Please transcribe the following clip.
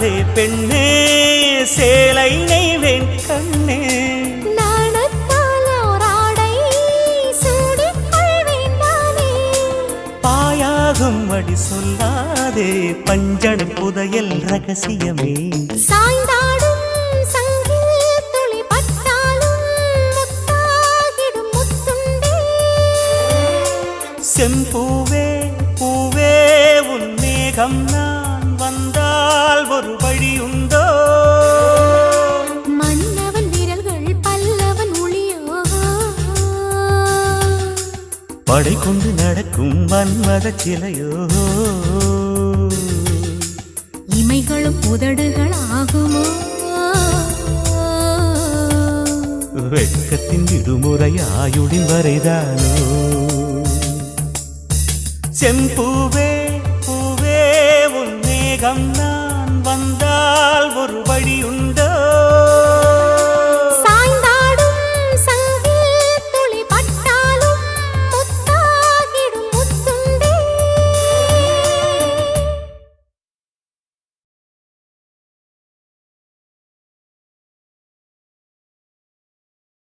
சொல்லாதே பெண்ணே சேலை நெய்வேன் கண்ணே பாயாகும் அடி சொல்லாதே பஞ்சண புதையல் ரகசியமே சாய்ந்தாடும் சங்கில் துளி பட்டாலும் முத்தாகிடும் முத்துண்டே செம்பூவே பூவே உன் மேகம் நான் வந்தால் ஒரு வழியுண்டோ மன்னவன் விரல்கள் பல்லவன் ஒளியோ படை கொண்டு நடக்கும் வன்மத சிலையோ இமைகளும் உதடுகள் ஆகுமோ வெட்கத்தின் விடுமுறை ஆயுடின் வரைதானோ செம்பூவே பூவே உன் மேகம் நான் வந்தால் ஒரு வழியுண்டோ